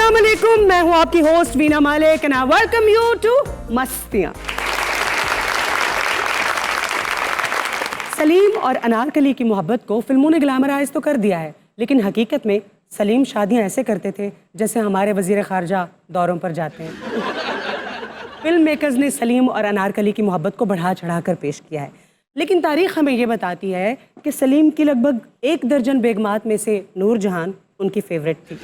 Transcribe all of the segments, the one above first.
अस्सलाम वालेकुम, मैं हूं आपकी host Veena Malik and I welcome you to Mastiyaan. Salim और अनारकली की मोहब्बत को फिल्मों ने ग्लैमराइज तो कर दिया है, लेकिन हकीकत में सलीम शादियां ऐसे करते थे जैसे हमारे वजीर खारजा दौरों पर जाते हैं। फिल्म मेकर्स ने सलीम और अनारकली की मोहब्बत को बढ़ा चढ़ा कर पेश किया है, लेकिन तारीख हमें ये बताती है कि सलीम की लगभग 1 दर्जन बेगमात में से नूरजहां उनकी फेवरेट थी।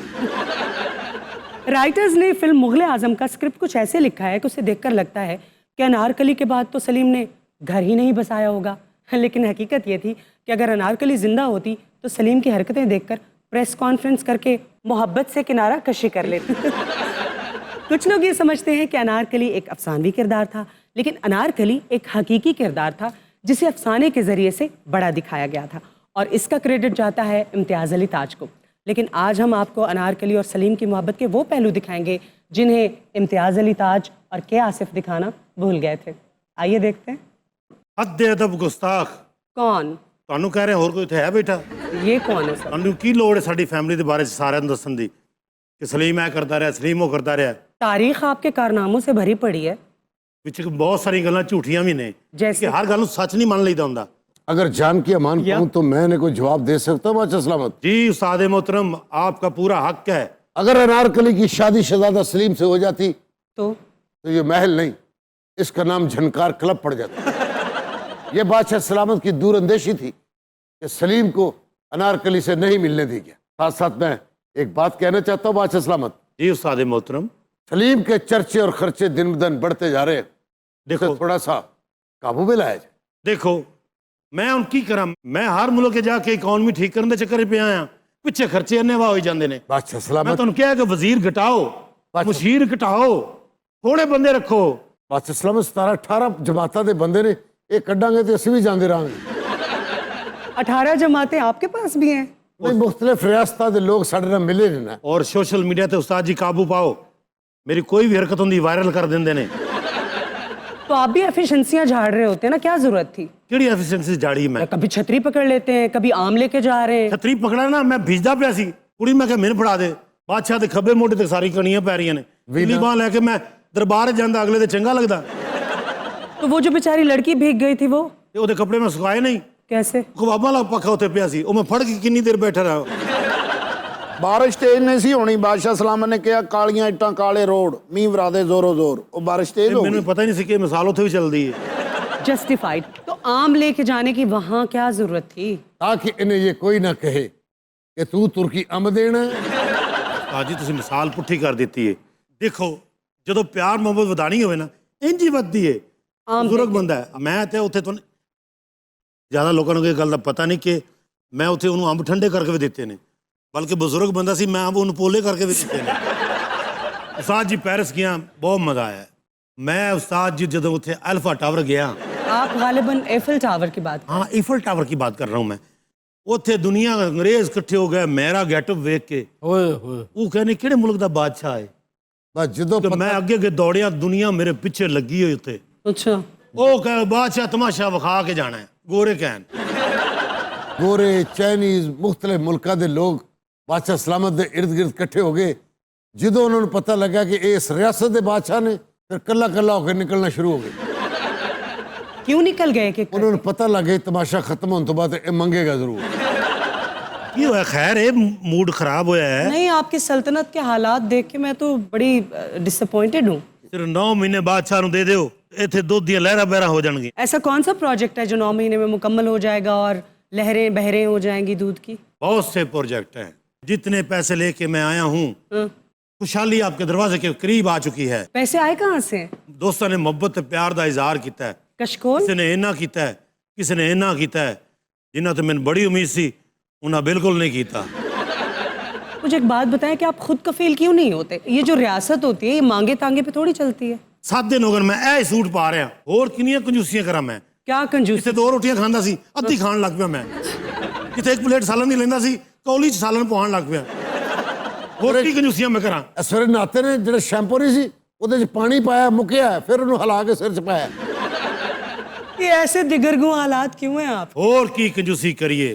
राइटर्स ने फिल्म मुगल आजम का स्क्रिप्ट कुछ ऐसे लिखा है कि उसे देखकर लगता है कि अनारकली के बाद तो सलीम ने घर ही नहीं बसाया होगा, लेकिन हकीकत ये थी कि अगर अनारकली जिंदा होती तो सलीम की हरकतें देखकर प्रेस कॉन्फ्रेंस करके मोहब्बत से किनारा कशी कर लेती। कुछ लोग ये समझते हैं कि अनारकली एक अफसानवी किरदार था, लेकिन अनारकली एक हकीकी किरदार था जिसे अफसाने के जरिए से बड़ा दिखाया गया था, और इसका क्रेडिट जाता है इम्तियाज़ अली ताज को। लेकिन आज हम आपको अनारकली और सलीम की मोहब्बत के वो पहलू दिखाएंगे जिन्हें इम्तियाज़ अली ताज और के आसिफ दिखाना भूल गए थे। आइए देखते हैं। हद अदब गुस्ताख कौन? ਤੁਹਾਨੂੰ ਕਹਿ ਰਹੇ ਹੋਰ ਕੋਈ ਇੱਥੇ ਹੈ ਬੈਠਾ? ये कौन है सर? ਤੁਹਾਨੂੰ ਕੀ ਲੋੜ ਹੈ ਸਾਡੀ ਫੈਮਿਲੀ ਦੇ ਬਾਰੇ 'ਚ ਸਾਰਿਆਂ ਨੂੰ ਦੱਸਣ ਦੀ ਕਿ ਸਲੀਮ ਇਹ ਕਰਦਾ ਰਿਹਾ, ਸਲੀਮ ਉਹ ਕਰਦਾ ਰਿਹਾ? तारीख आपके कारनामों से भरी पड़ी है। ਵਿੱਚ ਬਹੁਤ ਸਾਰੀਆਂ ਗੱਲਾਂ ਝੂਠੀਆਂ ਵੀ ਨੇ जैसे? ਕਿ हर ਗੱਲ ਨੂੰ ਸੱਚ ਨਹੀਂ ਮੰਨ ਲਈਦਾ ਹੁੰਦਾ। अगर जान की अमान कहूं तो मैंने कोई जवाब दे सकता हूं बादशाह सलामत? जी उस्ताद मोहतरम, आपका पूरा हक है। अगर अनारकली की शादी शहजादा सलीम से हो जाती तो ये महल नहीं, इसका नाम झनकार क्लब पड़ जाता। ये बादशाह सलामत की दूर अंदेशी थी कि सलीम को अनारकली से नहीं मिलने दी गया। साथ साथ मैं एक बात कहना चाहता हूँ बादशाह सलामत, जी उस्ताद मोहतरम। सलीम के चर्चे और खर्चे दिन ब दिन बढ़ते जा रहे हैं, देखो थोड़ा सा काबू में लाया जाए। देखो मैं ਹੁਣ ਕੀ ਕਰਾਂ, ਮੈਂ ਹਰ ਮੁਲਕ ਜਾ ਕੇ ਇਕਨੋਮੀ ਠੀਕ ਕਰਨ ਦੇ ਚੱਕਰ 'ਚ ਪਿਆ ਆ, ਪਿੱਛੇ ਖਰਚੇ ਇੰਨੇ ਵਾਹ ਹੋਈ ਜਾਂਦੇ ਨੇ। बादशाह मैं सलामत, ਤੁਹਾਨੂੰ ਕਿਹਾ ਕਿ ਵਜ਼ੀਰ ਘਟਾਓ, ਮੁਸ਼ੀਰ ਘਟਾਓ, ਥੋੜੇ ਬੰਦੇ ਰੱਖੋ। बादशाह सलामत 17-18 जमाता के बंदे ने ये कड्डांगे तो असं भी जाते रहेंगे। 18 जमातें आपके पास भी हैं। नहीं, मुख्तलिफ रियासतों के लोग साढ़े नाल मिले नहीं ना। और सोशल मीडिया ते उस्ताद जी काबू पाओ, मेरी कोई भी हरकत होंगी वायरल कर देंगे ने। तो आप भी एफिशिएंसियां झाड़ रहे होते हैं ना, क्या जरूरत थी? किहड़ी एफिशिएंसी झाड़ी मैं? कभी छतरी पकड़ लेते हैं, कभी आम लेके जा रहे हैं। छतरी पकड़ा ना, मैं भिजदा पिया सी, कुड़ी मैं कहा मैनू फड़ा दे, बादशाह दे खब्बे मोढे ते सारी कणियां पै रही ने, पीली बांह लैके मैं दरबार जांदा, अगले दे चंगा लगदा। तो वो जो बेचारी लड़की भीग गई थी वो ते ओदे कपड़े मैं सुकाए नहीं, कैसे? खवाबा ला पक्खा उत्ते पिया सी, ओ मैं फड़ के किन्नी देर बैठा रहा। बारिश तेज नहीं सी होनी, बादशाह सलामत ने कहा कालियां इट्टां काले रोड, मींह वरादे जोरो जोर, वो बारिश तेज हो मैनू गई। पता ही नहीं सी कि मिसाल उत्थे भी चलदी है। जस्टिफाइड। तो आम लेके जाने की वहां क्या जरूरत थी? ताकि इन्हें ये कोई ना कहे कि तू तुर्की अंब देना है। आज जी तुसीं मिसाल पुट्ठी कर दी है। देखो जदों प्यार मोहब्बत वधानी होवे ना, इंज ही वधदी है। बुजुर्ग बंदा है, मैं ते उत्थे तो ज़्यादा लोगों को ये गल दा पता नहीं कि मैं उत्थे उन्होंने अंब ठंडे करके भी दिते ने, बल्कि बुजुर्ग बंदा सी, मैं अंब उन्होंने पोले करके भी दिते ने। उस्ताद जी पेरिस गया, बहुत मज़ा आया। मैं उस्ताद जी जदों उत्थे अल्फा टावर गया, आप गालिबन एफिल टावर की बात? हाँ ईफल टावर की बात कर रहा हूँ मैं। उत्थे दुनिया अंग्रेज इकट्ठे हो गए, मेरा गेटअप वेख के वो कहने किहड़े मुल्क दा बादशाह है। बस जदों तो मैं अगे अगे दौड़िया, दुनिया मेरे पीछे लगी हुई उत्थे। अच्छा, ਉਹ ਕਹੇ ਬਾਦਸ਼ਾਹ ਤਮਾਸ਼ਾ ਵਿਖਾ ਕੇ ਜਾਣਾ ਹੈ, ਗੋਰੇ ਕਹਿਣ। गोरे चाइनीज मुख्तलिफ मुल्कों के लोग बादशाह सलामत के इर्द गिर्द इकट्ठे हो गए। जो उन्होंने पता लगा कि इस रियासत के बादशाह ने, फिर कला कला होकर निकलना शुरू हो गए। क्यों निकल गए? कि उन्होंने पता लग गया तमाशा खत्म होने तो बाद ये मंगेगा जरूर। ਕੀ ਹੋਇਆ? ਖੈਰ ਇਹ मूड खराब होया है। नहीं, आपकी सल्तनत के हालात देख के मैं तो बड़ी डिसअपॉइंटेड हूँ। सिर्फ 9 महीने बादशाह ਨੂੰ ਦੇ ਦਿਓ, ਇੱਥੇ ਦੁੱਧ ਦੀਆਂ ਲਹਿਰਾਂ ਬਹਿਰਾਂ ਹੋ ਜਾਣਗੀਆਂ। ऐसा कौन सा प्रोजेक्ट है जो 9 महीने में मुकम्मल हो जाएगा और लहरें बहरें हो जाएंगी दूध की? बहुत से प्रोजेक्ट हैं, जितने पैसे लेके मैं आया हूँ हाँ। खुशहाली आपके दरवाजे के करीब आ चुकी है। पैसे आए कहाँ से? दोस्तों ने मोहब्बत ते प्यार का इजहार किया है, कशकोल? किसी ने इन्ना किया है, किसी ने इन्ना किया है। जिन्ना तो मैंने बड़ी उम्मीद सी, उन्हें बिल्कुल नहीं किया। मुझे एक बात बताएं कि आप खुद कफील क्यों नहीं होते? ये जो रियासत होती है ये मांगे तांगे पे थोड़ी चलती है। 7 दिन हो गए मैं ऐ सूट पा रहा, होर कितनी कंजूसियां करा मैं। क्या कंजूस? जिथे 2 रोटियां खाता सी अद्धी खान लग पिया मैं, जिथे 1 प्लेट सालन की लेंदा सी कौली च सालन पवान लग पिया। होर की कंजूसियां मैं करा। सवेरे नहाते ने जो शैंपू नहीं सी ਉਹਦੇ ਚ पानी पाया मुकिया, फिर ਉਹਨੂੰ ਹਿਲਾ के सिर च पाया। ये ऐसे दिगरगू हालात क्यों हैं आप? होर की कंजूसी करिए।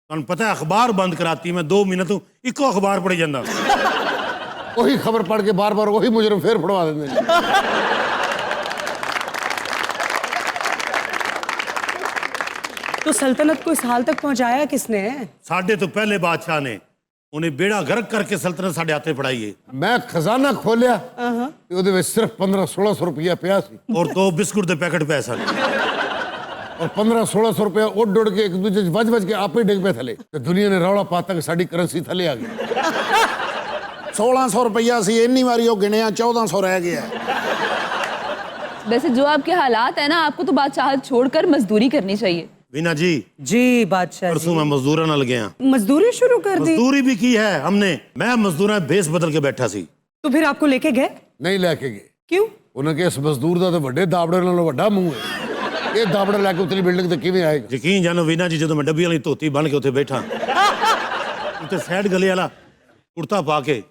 तुहानू पता है अखबार बंद कराती, मैं 2 महीने तो इको अखबार पढ़ी जांदा। वही खबर पढ़ के बार बार वही मुजरम फिर फड़वा देंगे। तो सल्तनत को इस हाल तक पहुंचाया किसने है? साढ़े तो पहले बादशाह ने उन्हें बेड़ा गर्क करके सल्तनत साढ़े हाथे फड़ाई है। मैं खजाना खोलिया ਤੇ ਉਹਦੇ ਵਿੱਚ सिर्फ 1500-1600 रुपया ਪਿਆ ਸੀ और 2 बिस्कुट के पैकेट पैसा और 1500-1600 रुपया उड़ उड़ के एक दूसरे वज वज के आपे डिग पे थले ਤੇ ਦੁਨੀਆ ਨੇ ਰੌਲਾ ਪਾਤਾ ਕਿ ਸਾਡੀ ਕਰੰਸੀ ਥੱਲੇ ਆ ਗਈ। 1600 रुपया सी इन्नी बारी वो गिणिया 1400 रह गया। वैसे जो आपके हालात है ना, आपको तो बादशाहत छोड़कर मजदूरी करनी चाहिए। वीना जी जी बादशाह जी। परसों मैं मजदूरा नाल गया, मजदूरी शुरू कर दी? मजदूरी भी की है हमने। मैं मजदूरा भेस बदल के बैठा सी। तो फिर आपको लेके गए? ਨਹੀਂ ਲੈ ਕੇ ਗਏ। क्यों? ਉਹਨਾਂ ਕੇ ਇਸ ਮਜ਼ਦੂਰ ਦਾ ਤਾਂ ਵੱਡੇ ਦਾਬੜੇ ਨਾਲੋਂ ਵੱਡਾ ਮੂੰਹ ਹੈ। ਇਹ ਦਾਬੜਾ ਲੈ ਕੇ ਉਤਲੀ ਬਿਲਡਿੰਗ ਤੇ ਕਿਵੇਂ ਆਏਗਾ? ਯਕੀਨ ਜਾਨੋ ਵੀਨਾ ਜੀ, ਜਦੋਂ ਮੈਂ ਡੱਬੀ ਵਾਲੀ ਧੋਤੀ ਬਣ ਕੇ ਉੱਥੇ ਬੈਠਾ, ਉੱਤੇ ਸਾਈਡ ਗਲੇ ਵਾਲਾ ਕੁੜਤਾ ਪਾ ਕੇ,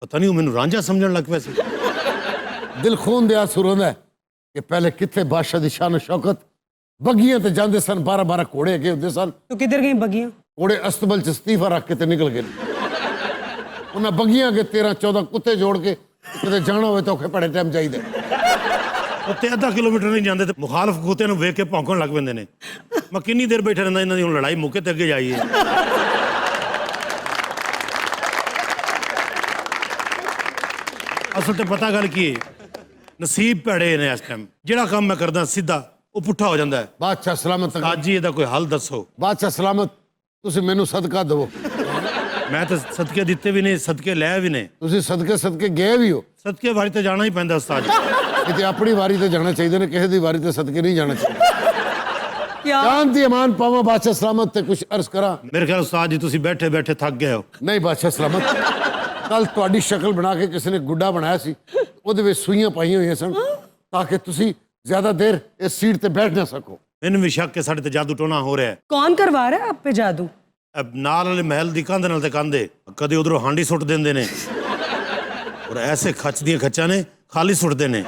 ਪਤਾ ਨਹੀਂ ਉਹ ਮੈਨੂੰ ਰਾਂਝਾ ਸਮਝਣ ਲੱਗ ਪਿਆ ਸੀ। ਦਿਲ ਖੂਨ ਦੇ ਆਂਸੂ ਰੋਂਦਾ ਕਿ ਪਹਿਲੇ ਕਿੱਥੇ ਬਾਦਸ਼ਾਹ ਦੀ ਸ਼ਾਨ ਸ਼ੌਕਤ, ਬੱਗੀਆਂ ਤੇ ਜਾਂਦੇ ਸਨ, 12-12 ਘੋੜੇ ਅੱਗੇ ਹੁੰਦੇ ਸਨ। तो किधर गई बगियां? ਘੋੜੇ ਅਸਤਬਲ ਚ ਅਸਤੀਫਾ ਰੱਖ ਕੇ ਤੇ ਨਿਕਲ ਗਏ। ਉਹਨਾਂ ਬੱਗੀਆਂ ਅੱਗੇ 13-14 ਕੁੱਤੇ ਜੋੜ ਕੇ ਕਿਤੇ ਜਾਣਾ ਹੋਵੇ ਤਾਂ ਔਖੇ ਭੜੇ ਟਾਈਮ ਚਾਹੀਦਾ। ਉੱਤੇ ਅੱਧਾ ਕਿਲੋਮੀਟਰ ਨਹੀਂ ਜਾਂਦੇ ਤੇ ਮੁਖਾਲਫ ਕੁੱਤੇ ਨੂੰ ਵੇਖ ਕੇ ਭੌਂਕਣ ਲੱਗ ਪੈਂਦੇ ਨੇ। ਮੈਂ ਕਿੰਨੀ ਦੇਰ ਬੈਠਾ ਰਹਿੰਦਾ, ਇਹਨਾਂ ਦੀ ਹੁਣ ਲੜਾਈ ਮੁੱਕੇ ਤੇ ਅੱਗੇ ਜਾਈਏ। ਅਸਲ ਤੇ ਪਤਾ ਗੱਲ ਕੀ ਹੈ, ਨਸੀਬ ਭੈੜੇ ਨੇ ਇਸ ਟਾਈਮ। ਜਿਹੜਾ ਕੰਮ ਮੈਂ ਕਰਦਾ ਸਿੱਧਾ, ਉਹ ਪੁੱਠਾ ਹੋ ਜਾਂਦਾ ਹੈ। ਬਾਦਸ਼ਾਹ ਸਲਾਮਤ। ਕਾਜੀ ਇਹਦਾ ਕੋਈ ਹੱਲ ਦੱਸੋ। ਬਾਦਸ਼ਾਹ ਸਲਾਮਤ, ਤੁਸੀਂ ਮੈਨੂੰ ਸਦਕਾ ਦਿਵੋ। ਮੈਂ ਤਾਂ ਸਦਕੇ ਦਿੱਤੇ ਵੀ ਨੇ, ਸਦਕੇ ਲੈ ਵੀ ਨੇ। ਤੁਸੀਂ ਸਦਕੇ ਗਏ ਵੀ ਹੋ। ਸਦਕੇ ਵਾਰੀ ਤੇ ਜਾਣਾ ਹੀ ਪੈਂਦਾ ਉਸਤਾਦ ਜੀ। ਕਿਤੇ ਆਪਣੀ ਵਾਰੀ ਤੇ ਜਾਣਾ ਚਾਹੀਦਾ ਨੇ, ਕਿਸੇ ਦੀ ਵਾਰੀ ਤੇ ਸਦਕੇ ਨਹੀਂ ਜਾਣਾ ਚਾਹੀਦਾ। क्या? ਜਾਨ ਦੀ ਅਮਾਨ ਪਾਵਾਂ ਬਾਦਸ਼ਾਹ ਸਲਾਮਤ ਤੇ ਕੁਝ ਅਰਜ਼ ਕਰਾਂ। ਮੇਰੇ ਖਿਆਲ ਉਸਤਾਦ ਜੀ ਤੁਸੀਂ ਬੈਠੇ ਬੈਠੇ ਥੱਕ ਗਏ ਹੋ। ਨਹੀਂ ਬਾਦਸ਼ਾਹ ਸਲਾਮਤ, ਕੱਲ ਤੁਹਾਡੀ ਸ਼ਕਲ ਬਣਾ ਕੇ ਕਿਸੇ ਨੇ ਗੁੱਡਾ ਬਣਾਇਆ ਸੀ, ਉਹਦੇ ਵਿੱਚ ਸੂਈਆਂ ਪਾਈਆਂ ਹੋਈਆਂ ਸਨ ਤਾਂ ਕਿ ਤੁਸੀਂ ਜ਼ਿਆਦਾ ਦੇਰ ਇਸ ਸੀਟ ਤੇ ਬੈਠ ਨਾ ਸਕੋ। ਮੈਨੂੰ ਵੀ ਸ਼ੱਕ ਹੈ ਸਾਡੇ ਤੇ ਜਾਦੂ ਟੋਣਾ ਹੋ ਰਿਹਾ ਹੈ। कौन करवा रहा है आप पे जादू? ਨਾਲ ਵਾਲੇ ਮਹਿਲ ਦੀ ਕੰਧ ਨਾਲ ਤੇ ਕੰਧੇ, ਕਦੇ ਉਧਰੋਂ ਹਾਂਡੀ ਸੁੱਟ ਦਿੰਦੇ ਨੇ, ਔਰ ਐਸੇ ਖੱਚ ਦੀਆਂ ਖੱਚਾਂ ਨੇ ਖਾਲੀ ਸੁੱਟਦੇ ਨੇ।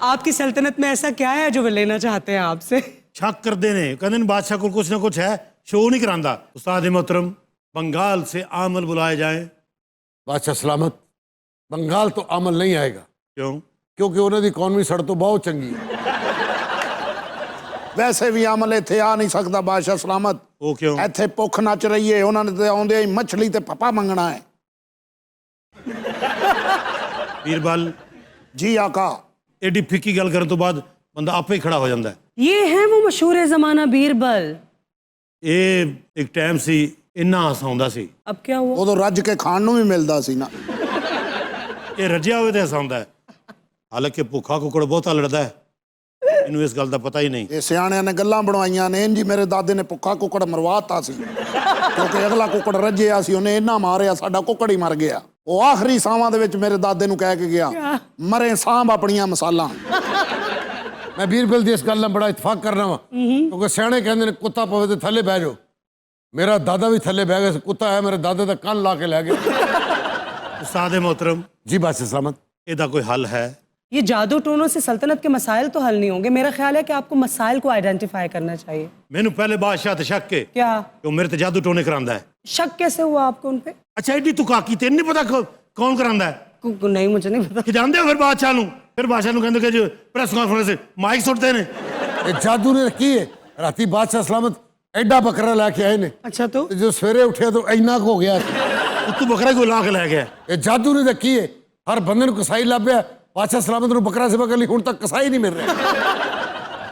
आपकी सल्तनत में ऐसा क्या है जो वो लेना चाहते हैं आपसे? ਸ਼ੱਕ ਕਰਦੇ ਨੇ, ਕਹਿੰਦੇ ਨੇ ਬਾਦਸ਼ਾਹ ਕੋਲ ਕੁਛ ਨਾ ਕੁਛ ਹੈ, ਸ਼ੋਅ ਨਹੀਂ ਕਰਾਂਦਾ। ਉਸਤਾਦ मोहतरम, बंगाल से आमल बुलाए जाए। ਬਾਦਸ਼ਾਹ ਸਲਾਮਤ, ਬੰਗਾਲ ਤੋਂ ਅਮਲ ਨਹੀਂ ਆਏਗਾ। क्यों? ਕਿਉਂਕਿ ਉਹਨਾਂ ਦੀ ਇਕਨੋਮੀ ਸਾਡੇ ਤੋਂ ਬਹੁਤ ਚੰਗੀ ਹੈ। ਵੈਸੇ ਵੀ ਅਮਲ ਇੱਥੇ ਆ ਨਹੀਂ ਸਕਦਾ ਬਾਦਸ਼ਾਹ ਸਲਾਮਤ। वो क्यों? ਇੱਥੇ ਭੁੱਖ ਨੱਚ ਰਹੀ ਏ, ਉਹਨਾਂ ਨੇ ਤੇ ਆਉਂਦੇ ਹੀ ਮੱਛਲੀ ਤੇ ਪਪਾ ਮੰਗਣਾ ਹੈ। बीरबल, ਜੀ ਆਕਾ। एडी फिक्की गल करने तो बाद बंदा आपे ही खड़ा हो जाता है। ये है वो मशहूर जमाना बीरबल। ਇਹ ਇੱਕ ਟਾਈਮ ਸੀ, ਇੰਨਾ ਹਸਾਉਂਦਾ ਸੀ। अब क्या हुआ? ਉਦੋਂ ਰੱਜ ਕੇ ਖਾਣ ਨੂੰ ਵੀ ਮਿਲਦਾ ਸੀ ਨਾ। ਇਹ ਰੱਜਿਆ ਹੋਵੇ ਤੇ ਹਸਾਉਂਦਾ ਹੈ। ਹਾਲਾਂਕਿ ਭੁੱਖਾ ਕੁੱਕੜ ਬਹੁਤਾ ਲੜਦਾ ਹੈ, ਇਹਨੂੰ ਇਸ ਗੱਲ ਦਾ ਪਤਾ ਹੀ ਨਹੀਂ। ਇਹ ਸਿਆਣਿਆਂ ਨੇ ਗੱਲਾਂ ਬਣਵਾਈਆਂ ਨੇ। ਇੰਜ ਹੀ ਮੇਰੇ ਦਾਦੇ ਨੇ ਭੁੱਖਾ ਕੁੱਕੜ ਮਰਵਾਤਾ ਸੀ, ਕਿਉਂਕਿ ਅਗਲਾ ਕੁੱਕੜ ਰੱਜਿਆ ਸੀ, ਉਹਨੇ ਇੰਨਾ ਮਾਰਿਆ ਸਾਡਾ ਕੁੱਕੜ ਹੀ ਮਰ ਗਿਆ। ਉਹ ਆਖਰੀ ਸਾਵਾਂ ਦੇ ਵਿੱਚ ਮੇਰੇ ਦਾਦੇ ਨੂੰ ਕਹਿ ਕੇ ਗਿਆ, ਮਰੇ ਸਾਂਭ ਆਪਣੀਆਂ ਮਸਾਲਾਂ। ਮੈਂ ਬੀਰਬਲ ਦੀ ਇਸ ਗੱਲ ਨਾਲ ਬੜਾ ਇਤਫਾਕ ਕਰਨਾ ਵਾ, ਕਿਉਂਕਿ ਸਿਆਣੇ ਕਹਿੰਦੇ ਨੇ ਕੁੱਤਾ ਪਵੇ ਤੇ ਥੱਲੇ ਬਹਿ ਜਾਓ। ਮੇਰਾ ਦਾਦਾ ਵੀ ਥੱਲੇ ਬਹਿ ਗਿਆ ਸੀ, ਕੁੱਤਾ ਹੈ ਮੇਰੇ ਦਾਦੇ ਦਾ ਕੰਨ ਲਾ ਕੇ ਲੈ ਗਿਆ। ਉਸਤਾਦ मोहतरम, ਜੀ ਬਾਦਸ਼ਾਹ ਸਲਾਮਤ। ਇਹਦਾ ਕੋਈ ਹੱਲ ਹੈ? ये जादू टोनों से सल्तनत के मसाइल तो हल नहीं होंगे। मेरा ख्याल है कि आपको मसाइल को आइडेंटिफाई करना चाहिए। ਮੈਨੂੰ ਪਹਿਲੇ ਬਾਦਸ਼ਾਹ ਤੇ ਸ਼ੱਕ ਹੈ क्या ਕਿ ਉਹ ਮੇਰੇ ਤੇ ਜਾਦੂ ਟੋਨੇ ਕਰਾਂਦਾ ਹੈ। शक कैसे हुआ आपको उन पे? ਅੱਛਾ, ਐਡੀ ਤੂੰ ਕਾਕੀ, ਤੈਨੂੰ ਨਹੀਂ ਪਤਾ ਕੌਣ ਕਰਾਂਦਾ ਹੈ? नहीं, मुझे नहीं पता। ਕਿ ਜਾਂਦੇ ਹੋ ਫਿਰ ਬਾਦਸ਼ਾਹ ਨੂੰ? ਫਿਰ ਬਾਦਸ਼ਾਹ ਨੂੰ ਕਹਿੰਦੇ ਕਿ ਜੋ ਪ੍ਰੈਸ ਕਾਨਫਰੰਸ ਮਾਈਕ ਸੁੱਟਦੇ ਨੇ। ਇਹ ਜਾਦੂ ਨੇ ਕੀ ਹੈ? ਰਾਤੀ ਬਾਦਸ਼ਾਹ ਸਲਾਮਤ ਐਡਾ ਬੱਕਰਾ ਲੈ ਕੇ ਆਏ ਨੇ, अच्छा तो ਤੇ ਜੋ ਸਵੇਰੇ ਉੱਠਿਆ ਤਾਂ ਇੰਨਾ ਕੁ ਹੋ ਗਿਆ। ਤੂੰ ਬੱਕਰਾ ਕੋਈ ਲਾ ਕੇ ਲੈ ਗਿਆ। ਇਹ ਜਾਦੂ ਨੇ ਤਾਂ ਕੀ ਹੈ? ਹਰ ਬੰਦੇ ਨੂੰ ਕਸਾਈ ਲੱਭਿਆ, ਬਾਦਸ਼ਾਹ ਸਲਾਮਤ ਨੂੰ ਬੱਕਰਾ ਸੇਵਾ ਕਰ ਲਈ, ਹੁਣ ਤੱਕ ਕਸਾਈ ਨਹੀਂ ਮਿਲ ਰਿਹਾ।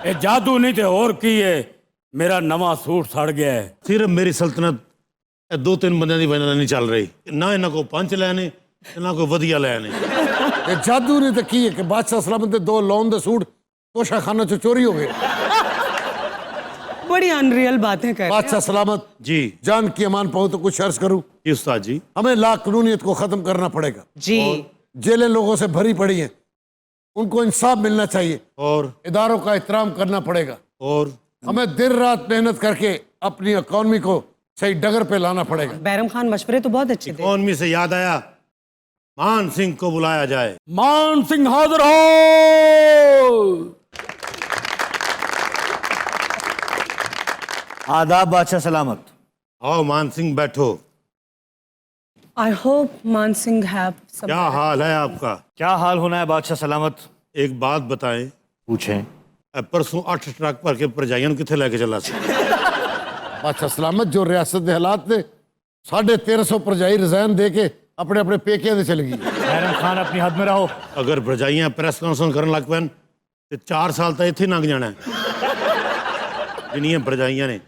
ਇਹ ਜਾਦੂ ਨਹੀਂ ਤੇ ਹੋਰ ਕੀ ਹੈ? ਮੇਰਾ ਨਵਾਂ ਸੂਟ ਸੜ ਗਿਆ ਹੈ। ਸਿਰਫ ਮੇਰੀ ਸਲਤਨਤ ਇਹ 2-3 ਬੰਦਿਆਂ ਦੀ ਵਜ੍ਹਾ ਨਾਲ ਨਹੀਂ ਚੱਲ ਰਹੀ। ਨਾ ਇਹਨਾਂ ਕੋ ਪੰਚ ਲੈ ਨੇ, ਨਾ ਕੋਈ ਵਧੀਆ ਲੈ ਨੇ। ਇਹ ਜਾਦੂ ਨੇ ਤਾਂ ਕੀ ਹੈ ਕਿ ਬਾਦਸ਼ਾਹ ਸਲਾਮਤ ਦੇ 2 ਲੋਨ ਦੇ सूट ਤੋਸ਼ਾਖਾਨਾ ਚੋਂ ਚੋਰੀ ਹੋ ਗਏ। बड़ी अनरियल बातें कर रहे हैं। बादशाह सलामत, जी जान की अमान पाऊं तो कुछ अर्ज करूं। जी उस्ताद जी। हमें ला कानूनियत को खत्म करना पड़ेगा। जी जेलें लोगों से भरी पड़ी हैं, उनको इंसाफ मिलना चाहिए। और इदारों का एहतराम करना पड़ेगा। और हमें दिन रात मेहनत करके अपनी इकॉनमी को सही डगर पे लाना पड़ेगा। बैरम खान मशवरे तो बहुत अच्छे थे। इकॉनमी से याद आया, मान सिंह को बुलाया जाए। मान सिंह हाजिर हो। आदाब बादशाह सलामत। आओ मान सिंह बैठो। आई होप मान सिंह हैव सम क्या हाल है आपका? क्या हाल होना है बादशाह सलामत? एक बात बताएं, पूछें। परसों 8 ट्रक भर के प्रजाइयां किथे लेके चला सी? बादशाह सलामत जो रियासत के हालात ने 1350 प्रजाई रिजाइन दे के अपने अपने पेकियां दे चली गई। हैरम खान अपनी हद में रहो। अगर प्रजाइयां प्रेस कॉन्फ्रेंस करन लग पैन तो 4 साल तक इत्थे लंघ जाना है। जिन्नियां प्रजाइयां ने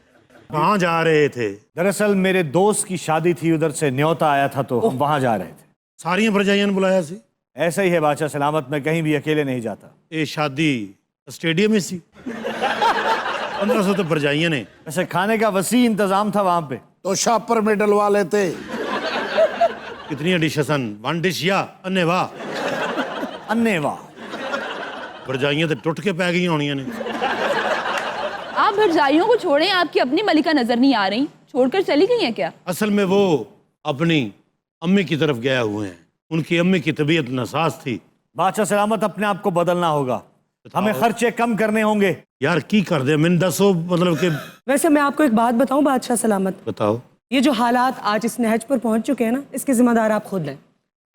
कहाँ जा रहे थे? दरअसल मेरे दोस्त की शादी थी, उधर से न्योता आया था तो हम वहां जा रहे थे। सारियां प्रजाइयां ने बुलाया सी? ऐसा ही है बादशाह सलामत, मैं कहीं भी अकेले नहीं जाता। ये शादी स्टेडियम में सी? 1500 तो प्रजाइयां ने। वैसे खाने का वसी इंतजाम था वहां पे। तो शापर मेडल वाले थे। कितनी डिशेस सन? 1 डिश या अन्ने वाह? अन्ने वाह। प्रजाइयां तो टुट के पै गई होनियां ने। आप भरजाइयों को छोड़ें, आपकी अपनी मलिका नजर नहीं आ रही, छोड़कर चली गई हैं क्या? असल में वो अपनी अम्मी की तरफ गया हुए हैं। उनकी अम्मी की तबीयत नासाज थी। बादशाह सलामत अपने आप को बदलना होगा, हमें खर्चे कम करने होंगे। यार की कर दे, मैंने दसो मतलब कि वैसे मैं आपको एक बात बताऊं बादशाह सलामत, बताओ। ये जो हालात आज इस नहज पर पहुंच चुके हैं ना, इसके जिम्मेदार आप खुद हैं।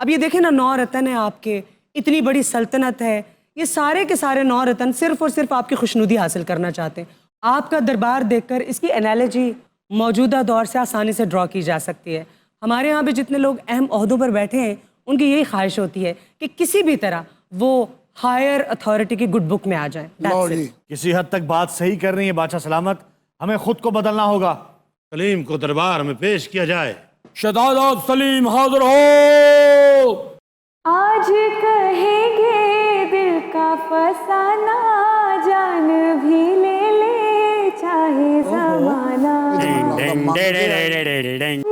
अब ये देखें ना, 9 रतन है आपके, इतनी बड़ी सल्तनत है, ये सारे के सारे 9 रतन सिर्फ और सिर्फ आपकी खुशनुदी हासिल करना चाहते हैं। आपका दरबार देखकर इसकी एनालॉजी मौजूदा दौर से आसानी से ड्रॉ की जा सकती है। हमारे यहाँ भी जितने लोग अहम ओहदों पर बैठे हैं, उनकी यही ख्वाहिश होती है कि किसी भी तरह वो हायर अथॉरिटी की गुड बुक में आ जाएं। लो That's जी, it. किसी हद तक बात सही कर रही है बादशाह सलामत, हमें खुद को बदलना होगा। सलीम को दरबार में पेश किया जाए। शहजादा सलीम हाजिर हो। आज कहेंगे दिल का फसाना, जान भी ले चाहे जमाना।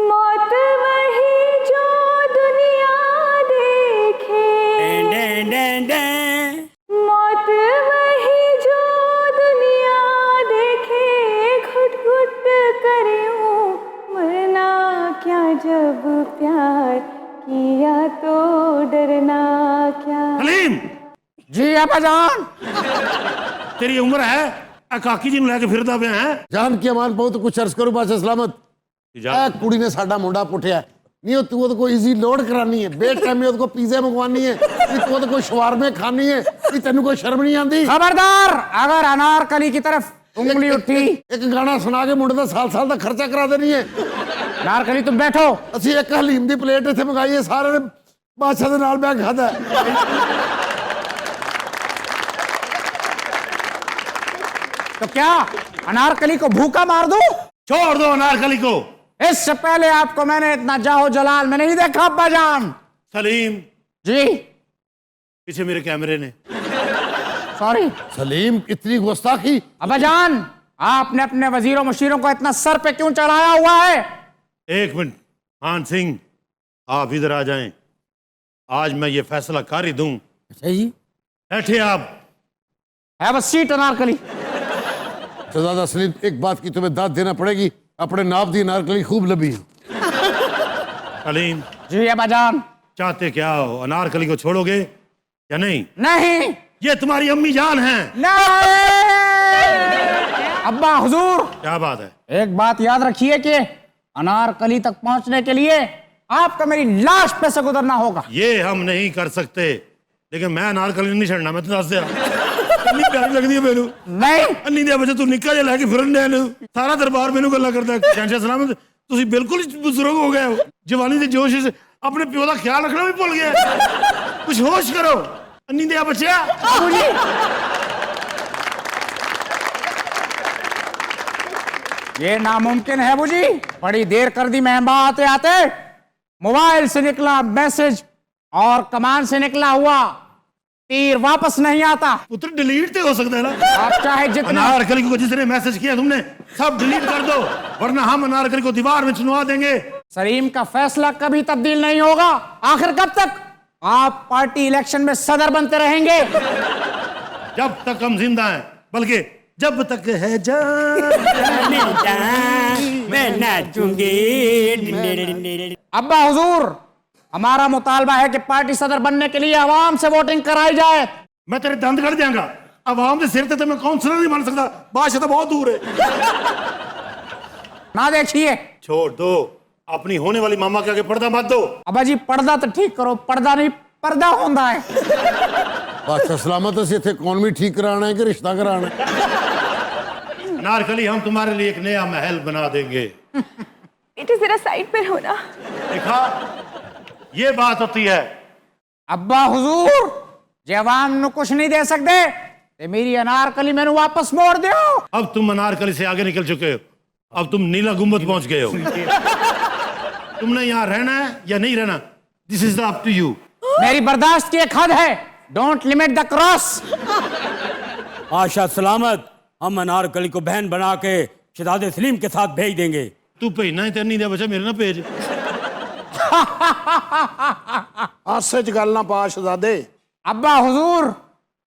मौत वही जो दुनिया देखे, मौत वही जो दुनिया देखे, घुट घुट कर यूं मरना क्या, जब प्यार किया तो डरना क्या। सलीम जी अब्बाजान। तेरी उम्र है काकी जी लैके फिरदा पे है? जान की अमान पाओ तो कुछ अर्ज करो बादशाह सलामत। ए कुड़ी ने साडा मुंडा पुठिया नहीं, तू ਉਹਦੇ को इजी लोड करानी है, बे टाइम ਉਹਦੇ को पिज़्ज़ा मंगवानी है, कि तू ਉਹਦੇ को शवारमे खानी है, कि तेन कोई शर्म नहीं आती? खबरदार, अगर अनारकली की तरफ उंगली उठी, एक गाना सुना के मुंडे का साल का खर्चा करा देनी है। अनारकली तुम बैठो। ਅਸੀਂ ਇੱਕ ਹਲੀਮ ਦੀ ਪਲੇਟ ਇੱਥੇ ਮੰਗਾਈ ਹੈ, ਸਾਰੇ ਨੇ ਬਾਦਸ਼ਾਹ ਦੇ ਨਾਲ ਬੈਠ ਖਾਦਾ। तो क्या अनारकली को भूखा मार दूं? छोड़ दो अनारकली को। इससे पहले आपको मैंने इतना जाहो जलाल में नहीं देखा अब्बाजान। सलीम जी पीछे मेरे कैमरे ने। सॉरी सलीम इतनी गुस्ताखी। अब्बाजान, आपने अपने वजीरों मुशीरों को इतना सर पे क्यों चढ़ाया हुआ है? एक मिनट खान सिंह, आप इधर आ जाएं। आज मैं ये फैसला कर ही दूं। जी बैठे आप। Have a seat Anarkali. शहजादा सलीम, एक बात की तुम्हें दाद देना पड़ेगी, अपने नाप दी अनारकली खूब लबी है। सलीम जी अब्बाजान। चाहते क्या हो? अनारकली को छोड़ोगे या नहीं? नहीं ये तुम्हारी अम्मी जान है। नहीं अब्बा हुजूर, क्या बात है? एक बात याद रखिए कि अनारकली तक पहुंचने के लिए आपको मेरी लाश पे से गुजरना होगा। ये हम नहीं कर सकते, लेकिन मैं अनारकली नहीं छड़ना। मैं तो दस दिया इतनी प्यारी लगदी है मैनू। नहीं अन्नी दे बच्चे तू निक्का जिहा लैके फिरन दे नु, सारा दरबार मैनू गल्लां करदा है। बादशाह सलामत तुसी बिल्कुल ही बुजुर्ग हो गए हो। जवानी दे जोश से अपने प्यो दा ख्याल रखना भी भुल गए। कुछ होश करो अन्नी दे बच्चा। ये नामुमकिन है बुजी, बड़ी देर कर दी मेहमान आते आते। मोबाइल से निकला मैसेज और कमान से निकला हुआ तीर वापस नहीं आता। पुत्र डिलीट तो हो सकता है ना। आप चाहे जितना अनारकली को जिसने मैसेज किया तुमने सब डिलीट कर दो, वरना हम अनारकली को दीवार में चुनवा देंगे। सलीम का फैसला कभी तब्दील नहीं होगा। आखिर कब तक आप पार्टी इलेक्शन में सदर बनते रहेंगे? जब तक हम जिंदा हैं, बल्कि जब तक है जान मैं नाचूंगी। अब्बा हुजूर, हमारा मुतालबा है कि पार्टी सदर बनने के लिए आवाम से वोटिंग कराई जाए। मैं तेरे दंद कट देंगा। अवाम के सिर ते मैं काउंसलर नहीं बन सकता, बादशाह तो बहुत दूर है। ना देखिए, छोड़ दो, अपनी होने वाली मामा के आगे पर्दा मत दो। अबा जी पर्दा तो ठीक करो, पर्दा नहीं पर्दा होता है। बादशाह सलामत से इतने कौन भी ठीक कराना है कि रिश्ता कराना है? अनारकली, हम तुम्हारे लिए एक नया महल बना देंगे। बेटे जरा साइड पर हो ना। देखा, ये बात होती है। अब्बा हुजूर जवान नु कुछ नहीं दे सकते ते मेरी अनारकली मैंने वापस मोड़ दो। अब तुम अनारकली से आगे निकल चुके हो, अब तुम नीला गुंबद पहुंच गए हो। तुमने यहाँ रहना है या नहीं रहना, this is up to you. मेरी बर्दाश्त की एक हद है, don't limit the cross. Asha सलामत, हम अनारकली को बहन बना के शहजादे सलीम के साथ भेज देंगे। तू भेजना ही तेरनी दे बच्चा, मेरे ना भेज। हासे च गल ना पा शहजादे। अब्बा हुजूर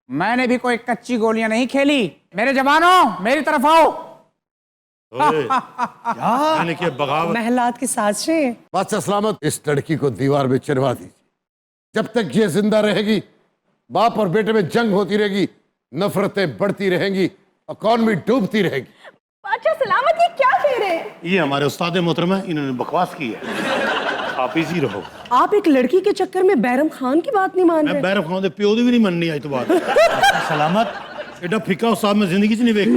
मैंने भी कोई कच्ची गोलियां नहीं खेली, मेरे जवानों मेरी तरफ आओ। ओए, यानी कि बगावत। महलात की साजिशें। बादशाह सलामत, इस लड़की को दीवार में चिरवा दीजिए। जब तक ये जिंदा रहेगी, बाप और बेटे में जंग होती रहेगी, नफरतें बढ़ती रहेंगी, इकॉनमी डूबती रहेगी। बादशाह सलामत, ये क्या कह रहे हैं? ये हमारे उस्ताद मोहतरम है, इन्होंने बकवास की है। आप इजी रहो। आप एक लड़की के चक्कर में बैरम खान की बात नहीं मान मैं रहे। बैरफ खान दे प्यो दी भी नहीं मननी आज तो बात। सलामत, एडा फिक्का उस्ताद मैं जिंदगी च नहीं वेख।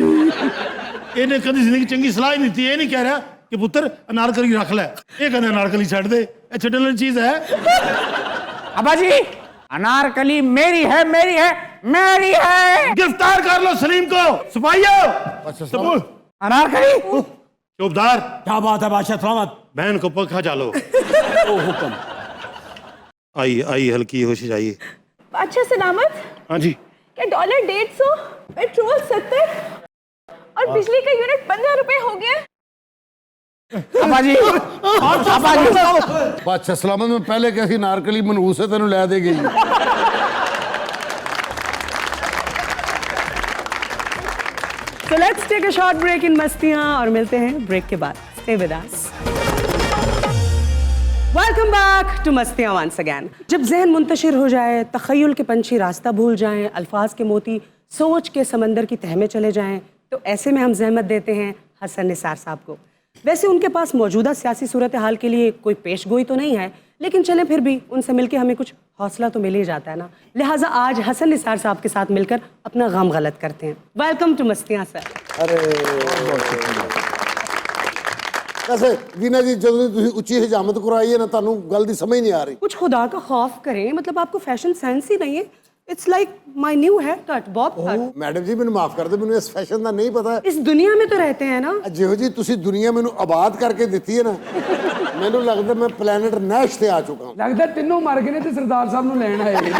ਇਹਨੇ ਕਦੀ ਜ਼ਿੰਦਗੀ ਚੰਗੀ ਸਲਾਹ ਹੀ ਨਹੀਂ ਦਿੱਤੀ। ਇਹ ਨਹੀਂ ਕਹਿ ਰਿਹਾ ਕਿ ਪੁੱਤਰ ਅਨਾਰਕਲੀ ਰੱਖ ਲੈ, ਇਹ ਕਹਿੰਦਾ ਅਨਾਰਕਲੀ ਛੱਡ ਦੇ। ਇਹ ਛੱਡਣ ਵਾਲੀ ਚੀਜ਼ ਹੈ? अब्बा जी अनारकली मेरी है, मेरी है, मेरी है। गिरफ्तार कर लो सलीम को। सिपाहियों, अनारकली चौबदार, क्या बात है बादशाह सलामत? बहन को पंखा चालो। ओ हुक्म। आई आई, हल्की होश आइए। बादशाह सलामत, हाँ जी। क्या $150, पेट्रोल 70 और बिजली का यूनिट 15 रुपए हो गया? अब्बा जी, अब्बा जी बादशाह सलामत, में पहले कैसी नारकली मनहूस है तेन लै दे गई। So let's take a short break in मस्तियाँ और मिलते हैं ब्रेक के बाद। Stay with us. Welcome back to मस्तियाँ once again. जब जहन मुंतशिर हो जाए, तखय्युल के पंछी रास्ता भूल जाएं, अल्फाज के मोती सोच के समंदर की तह में चले जाएं, तो ऐसे में हम जहमत देते हैं हसन निसार साहब को। वैसे उनके पास मौजूदा सियासी सूरत हाल के लिए कोई पेशगोई तो नहीं है, लेकिन चलें फिर भी उनसे मिलकर हमें कुछ हौसला तो मिल ही जाता है ना। लिहाजा आज हसन निसार साहब के साथ मिलकर अपना गम गलत करते हैं। Welcome to Mastiyaan sir. वैसे वीना जी, जो तुम उच्ची हिजामत करवाई है ना, तुहानू गल दी समझ नहीं आ रही। कुछ खुदा का खौफ करें, मतलब आपको फैशन सेंस ही नहीं है। It's like my new haircut, bob cut. Madam ji, मैंने माफ कर दे, मैंने इस फैशन का नहीं पता। इस दुनिया में तो रहते हैं ना। जिहो जी तुसी दुनिया मैनू आबाद करके दी है ना, मैनू लगता मैं प्लैनेट नैश से आ चुका हूँ। लगता तीनों मर गए ने सरदार साहब नूं लैण आए ने।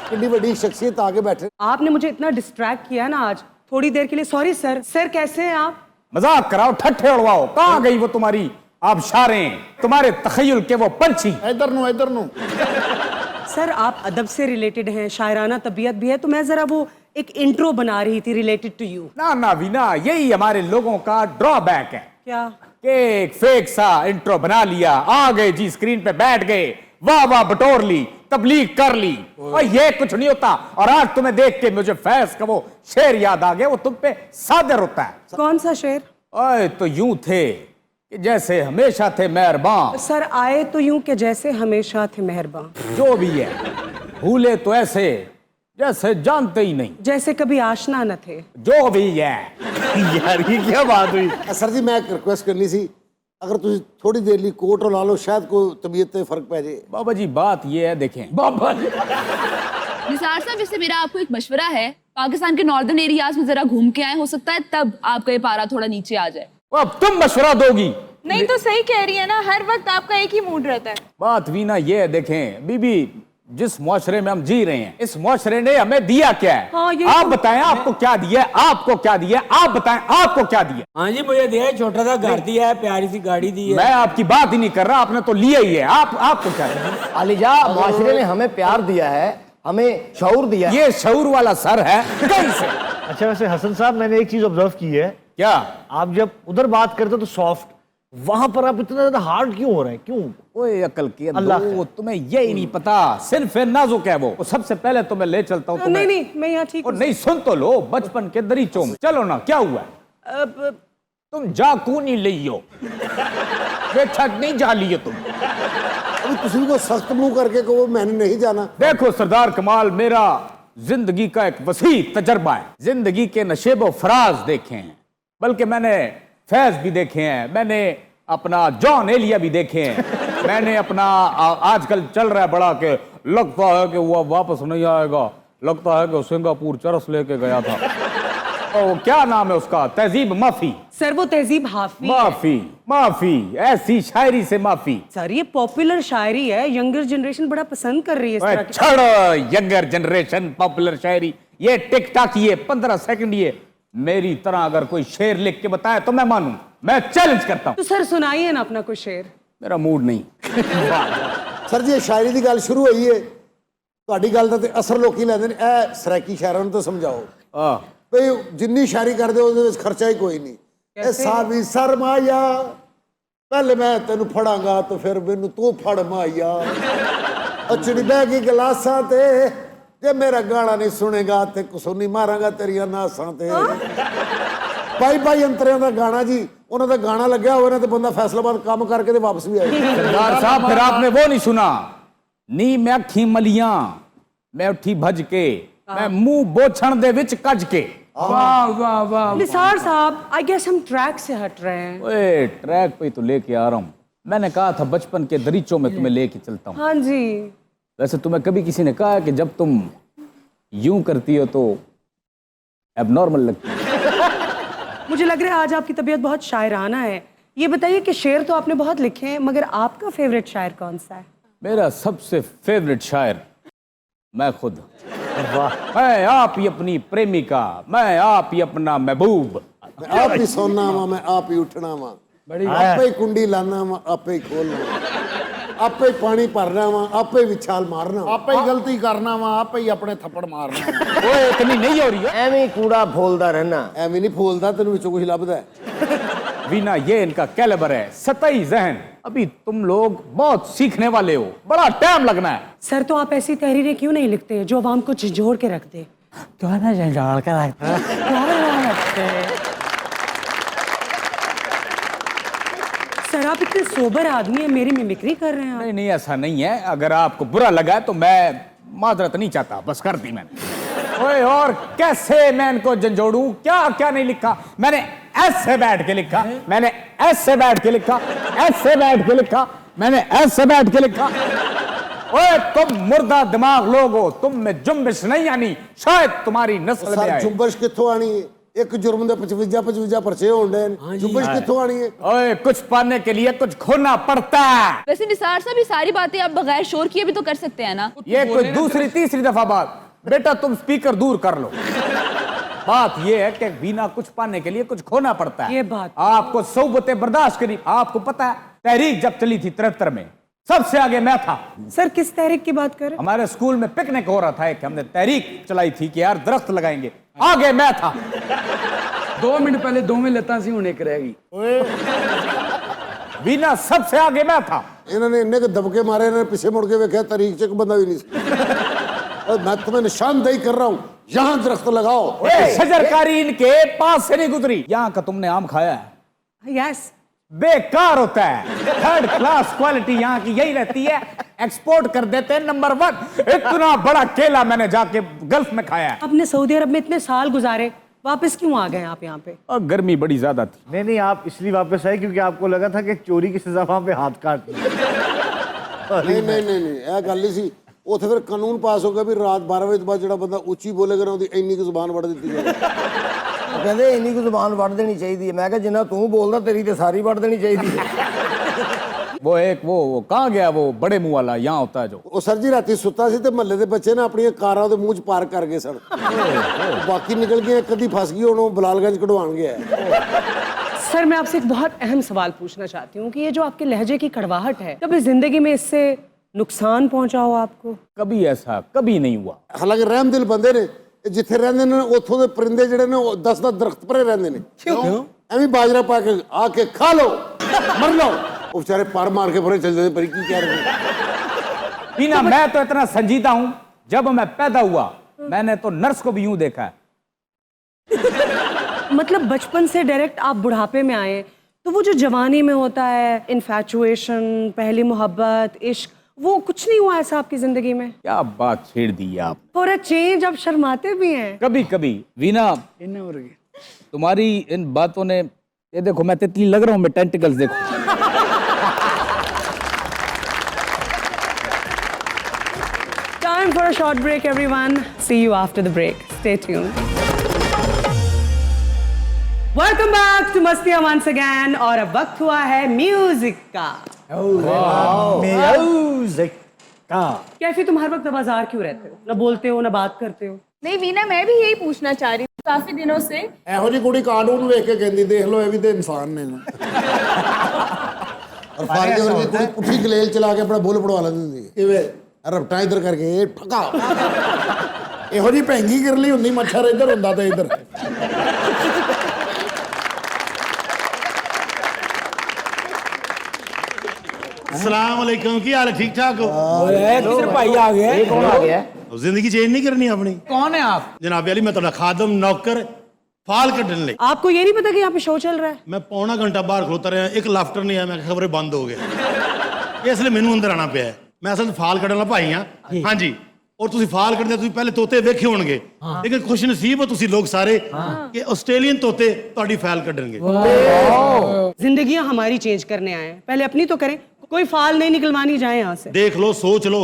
कितनी बड़ी शख्सियत आके बैठे। आपने मुझे इतना डिस्ट्रैक्ट किया ना आज थोड़ी देर के लिए। Sorry sir. सर कैसे हैं आप? मजाक कराओ, ठट्ठे उड़वाओ। कहाँ गई वो तुम्हारी आबशारें, तुम्हारे तखय्युल के वो पंछी? इधर नु, इधर नु। सर आप अदब से रिलेटेड हैं, शायराना तबीयत भी है, तो मैं जरा वो एक इंट्रो बना रही थी रिलेटेड टू यू। ना ना वीना, यही हमारे लोगों का ड्रॉबैक है क्या? कि एक फेक सा इंट्रो बना लिया, आ गए जी स्क्रीन पे बैठ गए, वाह वाह बटोर ली, तबलीग कर ली, और ये कुछ नहीं होता। और आज तुम्हें देख के मुझे फैज का वो शेर याद आ गया, वो तुम पे सादर होता है। कौन सा शेर? ओए तो यूं थे कि जैसे हमेशा थे मेहरबान। सर आए तो यूं कि जैसे हमेशा थे मेहरबान। जो भी है, भूले तो ऐसे जैसे जानते ही नहीं, जैसे कभी आशना न थे। जो भी है। यार ये क्या बात हुई? सर जी, मैं एक रिक्वेस्ट करनी सी, अगर तुम थोड़ी देर लिए कोट ला लो, शायद कोई तबीयत में फर्क पै जाए। बाबा जी बात ये है, देखें बाबा जी, निसार साहब, इससे मेरा आपको एक मशवरा है, पाकिस्तान के नॉर्दर्न एरियाज में जरा घूम के आए, हो सकता है तब आपका ये पारा थोड़ा नीचे आ जाए। अब तुम मशवरा दोगी? नहीं तो सही कह रही है ना, हर वक्त आपका एक ही मूड रहता है। बात वीना ये है, देखें बीबी, जिस मुआशरे में हम जी रहे हैं, इस मुआशरे ने हमें दिया क्या है? हाँ, ये आप तो- बताएं आपको क्या दिया है, आपको क्या दिया है, आप बताएं आपको क्या दिया है? हाँ जी, मुझे दिया है, छोटा सा घर दिया है, प्यारी सी गाड़ी दी है। मैं आपकी बात ही नहीं कर रहा, आपने तो लिया ही है। आपको क्या दिया? अलीजा, माशरे ने हमें प्यार दिया है, हमें शऊर दिया है। ये शऊर वाला सर है कहीं से। अच्छा, वैसे हसन साहब, मैंने एक चीज ऑब्जर्व की है। क्या? आप जब उधर बात करते हो तो सॉफ्ट, वहां पर आप इतना ज्यादा हार्ड क्यों हो रहे हैं? क्यों? ओए अकल की अल्लाह दो, तुम्हें ये ही नहीं पता, सिर्फ नाजुक है वो। सबसे पहले तो मैं ले चलता हूँ नहीं नहीं, मैं यहाँ ठीक और हूँ। नहीं सुन तो लो, बचपन के दरीचों में। चलो ना, क्या हुआ है? अब तुम जाकू नहीं लियो, वे छट नहीं जा लियो तुम। अभी किसी को सख्त मुंह करके कहो मैंने नहीं जाना। देखो सरदार कमाल, मेरा जिंदगी का एक वसी तजर्बा है। जिंदगी के नशेबो फराज देखे हैं, बल्कि मैंने फैज भी देखे हैं, मैंने अपना जॉन एलिया भी देखे हैं, मैंने अपना आजकल चल रहा है बड़ा के लगता है कि वो वापस नहीं आएगा, लगता है कि वो सिंगापुर चरस लेके गया था। तो क्या नाम है उसका, तहजीब माफी। सर वो तहजीब हाफी है। माफी माफी, ऐसी शायरी से माफी। सर ये पॉपुलर शायरी है, यंगर जनरेशन बड़ा पसंद कर रही है इस तरह की। छोड़ो यंगर जनरेशन पॉपुलर शायरी, ये टिकटॉक, ये 15 सेकंड, ये मेरी तरह अगर कोई शेर लिख के बताए तो मैं मानूं, मैं चैलेंज करता हूं। तो सर सुनाइए ना अपना कोई शेर। मेरा मूड नहीं। सर जी शायरी की गल शुरू हुई है, ਤੁਹਾਡੀ ਗੱਲ ਦਾ ਤੇ ਅਸਰ ਲੋਕੀ ਲੈਂਦੇ ਨੇ, ਇਹ ਸਰਾਇਕੀ ਸ਼ਾਇਰਾਂ ਨੂੰ ਤਾਂ ਸਮਝਾਓ ਭਈ ਜਿੰਨੀ ਸ਼ਾਇਰੀ ਕਰਦੇ ਉਹਦੇ ਵਿੱਚ ਖਰਚਾ ਹੀ ਕੋਈ ਨਹੀਂ। ਇਹ ਸਾਵੀ ਸਰਮਾਇਆ, ਪਹਿਲੇ ਮੈਂ ਤੈਨੂੰ ਫੜਾਂਗਾ ਤੇ ਫਿਰ ਮੈਨੂੰ ਤੂੰ ਫੜ ਮਾਇਆ, ਅਚੜੀ ਬਹਿ ਗਈ ਗਲਾਸਾਂ ਤੇ, ਜੇ ਮੇਰਾ ਗਾਣਾ ਨਹੀਂ ਸੁਣੇਗਾ ਤੇ ਕਸੂਨੀ ਮਾਰਾਂਗਾ ਤੇਰੀਆਂ ਨਾਸਾਂ ਤੇ। ਭਾਈ ਭਾਈ ਅੰਤਰਿਆਂ ਦਾ ਗਾਣਾ ਜੀ, ਉਹਨਾਂ ਦਾ ਗਾਣਾ ਲੱਗਿਆ ਹੋਵੇ ਨਾ ਤੇ ਬੰਦਾ ਫੈਸਲਾਬਾਦ ਕੰਮ ਕਰਕੇ ਤੇ ਵਾਪਸ ਵੀ ਆਏ। सरदार साहब फिर आपने वो नहीं सुना, नी मैं अखी मलियां, मैं उठी भज के, मैं मुंह बोछण दे विच कज के। वाह वाह वाह। निसार साहब आई गेस हम ट्रैक से हट रहे हैं। ओए ट्रैक पे तो लेके आ रहा हूँ, मैंने कहा था बचपन के दरीचों में तुम्हें लेके चलता हूँ। हाँ जी। वैसे तुम्हें कभी किसी ने कहा है कि जब तुम यूं करती हो तो एबनॉर्मल लगती है? मुझे लग रहा है आज आपकी तबीयत बहुत शायराना है। ये बताइए कि शेर तो आपने बहुत लिखे हैं, मगर आपका फेवरेट शायर कौन सा है? मेरा सबसे फेवरेट शायर मैं खुद। मैं आप ही अपनी प्रेमिका, मैं आप ही अपना महबूब। मैं आप ही सोना वा, मैं आप ही उठना वा, आपे ही कुंडी लाना वा, आपे ही खोलना, आपे ही पानी भरना वा, आपे ही विछाल मारना, आपे ही गलती करना वा, आपे ही अपने थप्पड़ मारना। ओए इतनी नहीं हो रही है। ਐਵੇਂ ਹੀ ਕੂੜਾ ਫੋਲਦਾ ਰਹਿਣਾ। ਐਵੇਂ ਨਹੀਂ ਫੋਲਦਾ, ਤੈਨੂੰ ਵਿੱਚੋਂ ਕੁਝ ਲੱਭਦਾ ਹੈ। वीना ये इनका कैलिबर है, सतही जहन। अभी तुम लोग बहुत सीखने वाले हो, बड़ा टाइम लगना है। सर तो आप ऐसी तहरीरें क्यों नहीं लिखते जो आवाम को झंझोड़ के रख दे? क्यों ना झंझोड़ के रखते? सर आप इतने सोबर आदमी हैं, मेरी मिमिक्री कर रहे हैं आप। नहीं नहीं ऐसा नहीं है, अगर आपको बुरा लगा है तो मैं माजरत नहीं चाहता, बस कर दी मैंने। ओए और कैसे मैं इनको झंझोड़ूं, क्या क्या नहीं लिखा मैंने, ऐसे बैठ के लिखा, मैंने ऐसे बैठ के लिखा, ऐसे बैठ के लिखा, मैंने ऐसे बैठ के लिखा। ओए तुम मुर्दा दिमाग लोग हो, तुम में जुम्बिश नहीं आनी, शायद तुम्हारी नस्ल में सर आए। जुम्बश कित्थों आनी है? एक जुर्म दे 55 परचे होंडे ने, जुम्बश कित्थों आनी है? ओए कुछ पाने के लिए कुछ खोना पड़ता है। वैसे निसार साहब ये सारी बातें आप बगैर शोर किए भी तो कर सकते हैं ना। ये कोई दूसरी तीसरी दफा बात, बेटा तुम स्पीकर दूर कर लो। बात ये है कि बिना कुछ पाने के लिए कुछ खोना पड़ता है। ये बात आपको सोबतें बर्दाश्त करी। आपको पता है तहरीक जब चली थी 73 में, सबसे आगे मैं था। सर किस तहरीक की बात कर रहे हैं? हमारे स्कूल में पिकनिक हो रहा था, एक हमने तहरीक चलाई थी कि यार दरख्त लगाएंगे, आगे मैं था। 2 मिनट पहले 2 में लता सी होने करेगी। बिना सबसे आगे मैं था। इन्होंने इन्ने के दबके मारे, इन्होंने पीछे मुड़ के देखा, तरीक से बंदा भी नहीं। और मैं तुम्हें निशानदेही कर रहा हूँ, यहाँ दरख्त लगाओ। शजरकारी इनके पास से नहीं गुजरी। यहाँ का तुमने आम खाया है? यस। बेकार होता है, 3rd क्लास क्वालिटी यहाँ की यही रहती है, एक्सपोर्ट कर देते हैं नंबर 1। इतना बड़ा केला मैंने जाके गल्फ में खाया है। आपने सऊदी अरब में इतने साल गुजारे, वापस क्यों आ गए आप यहाँ पे? और गर्मी बड़ी ज्यादा थी। नहीं नहीं, आप इसलिए वापस आए क्योंकि आपको लगा था कि चोरी की सजा वहां पे हाथ काट दी। नहीं नहीं नहीं नहीं, यह गल नहीं सी। ਉੱਥੇ ਫਿਰ ਕਾਨੂੰਨ ਪਾਸ ਹੋ ਗਿਆ ਵੀ ਰਾਤ 12 ਵਜੇ ਤੋਂ ਬਾਅਦ ਜਿਹੜਾ ਬੰਦਾ ਉੱਚੀ ਬੋਲੇਗਾ ਨਾ ਉਹਦੀ ਇੰਨੀ ਕੁ ਜ਼ੁਬਾਨ ਵੜ ਦਿੱਤੀ ਜਾਵੇ। ਉਹ ਕਹਿੰਦੇ ਇੰਨੀ ਕੁ ਜ਼ੁਬਾਨ ਵੜ ਦੇਣੀ ਚਾਹੀਦੀ ਹੈ। ਮੈਂ ਕਿਹਾ ਜਿੰਨਾ ਤੂੰ ਬੋਲਦਾ ਤੇਰੀ ਤੇ ਸਾਰੀ ਵੜ ਦੇਣੀ ਚਾਹੀਦੀ ਹੈ। वो एक वो कहाँ गया वो बड़े मुंह वाला, यहाँ होता है जो। ਉਹ ਸਰ ਜੀ ਰਾਤੀ ਸੁੱਤਾ ਸੀ ਤੇ ਮਹੱਲੇ ਦੇ ਬੱਚੇ ਨਾ ਆਪਣੀਆਂ ਕਾਰਾਂ ਉਹਦੇ ਮੂੰਹ 'ਚ ਪਾਰਕ ਕਰ ਗਏ ਸਨ। ਬਾਕੀ ਨਿਕਲ ਗਏ, ਕਦੀ ਫਸ ਗਈ, ਹੁਣ ਉਹ ਬਲਾਲਗंज ਕਢਵਾਉਣ ਗਿਆ ਹੈ। सर मैं आपसे एक बहुत अहम सवाल पूछना चाहती हूँ कि ये जो आपके लहजे की कड़वाहट है, कभी जिंदगी में इससे नुकसान पहुंचा हो आपको? कभी ऐसा कभी नहीं हुआ। ਹਾਲਾਂਕਿ ਰਹਿਮਦਿਲ ਬੰਦੇ ਨੇ, ਜਿੱਥੇ ਰਹਿੰਦੇ ਨੇ ਉੱਥੋਂ ਦੇ ਪਰਿੰਦੇ ਜਿਹੜੇ ਨੇ ਉਹ 10 ਦਰਖਤ ਪਰੇ ਰਹਿੰਦੇ ਨੇ। ਕਿਉਂ? ਐਵੇਂ ਬਾਜਰਾ ਪਾ ਕੇ ਆ ਕੇ ਖਾ ਲਓ, ਮਰ ਲਓ। ਉਹ ਵਿਚਾਰੇ ਪਰ ਮਾਰ ਕੇ ਪਰੇ ਚਲ ਜਾਂਦੇ, ਪਰ ਕੀ ਕਹਿ ਰਹੇ ਨੇ। बीना मैं तो इतना संजीदा हूं, जब मैं पैदा हुआ मैंने तो नर्स को भी यूं देखा है। मतलब बचपन से डायरेक्ट आप बुढ़ापे में आए, तो वो जो जवानी में होता है, इन्फैचुएशन, पहली मोहब्बत, इश्क, वो कुछ नहीं हुआ ऐसा आपकी जिंदगी में? क्या बात छेड़ दी आप। फॉर अ चेंज आप शर्माते भी हैं। कभी कभी वीना, तुम्हारी इन बातों ने, ये देखो मैं तितली लग रहा हूँ, मैं टेंटिकल्स देखो। Time for a short break, everyone. See you after the break. Stay tuned. Welcome back to मस्तियाँ once again. और अब वक्त हुआ है म्यूजिक का। म्यूजिक का। कैफी, तुम हर वक्त बाजार क्यों रहते हो? ना बोलते हो ना बात करते हो। नहीं वीना, मैं भी यही पूछना चाह रही हूँ काफी दिनों से। ਇਹੋ ਜੀ ਕੁੜੀ ਕਾਰਟੂਨ ਵੇਖ ਕੇ ਕਹਿੰਦੀ ਦੇਖ ਲਓ ਇਹ ਵੀ ਤੇ ਇਨਸਾਨ ਨੇ ਨਾ। और फारिग वर्गी कुड़ी पुठी गलेल चला के अपना बुल पड़वा लेंदी ਕਿਵੇਂ रपटा इधर करके ये ठका ਇਹੋ ਜੀ ਭੈਂਗੀ ਗਿਰਲੀ ਹੁੰਦੀ, ਮੱਛਰ ਇੱਧਰ ਹੁੰਦਾ ਤੇ ਇੱਧਰ। अस्सलाम वालेकुम, की हाल है? ठीक ठाक हो? भाई आ गए। ये कौन आ गया? जिंदगी चेंज नहीं करनी अपनी। कौन है आप? जनाब अली, मैं थोड़ा खादम नौकर फाल कटन ले। आपको ये नहीं पता कि यहाँ पे शो चल रहा है? मैं पौना घंटा बाहर खलोता रहा, एक लाफ्टर नहीं आया, मैं खबरें बंद हो गया, इसलिए मैनू अंदर आना पिया। मैं असल फाल कटन वाला भाई हाँ। हाँ जी, और तुसी फाल कटदे तुसी पहले तोते वेखे होणगे, लेकिन खुश नसीब हो तुसी लोग सारे कि ऑस्ट्रेलियन तोते तुहाडी फाल कटणगे। जिंदगियां हमारी चेंज करने आए हैं, पहले अपनी तो करें। कोई फाल नहीं निकलवानी जाए यहाँ से। देख लो, सोच लो,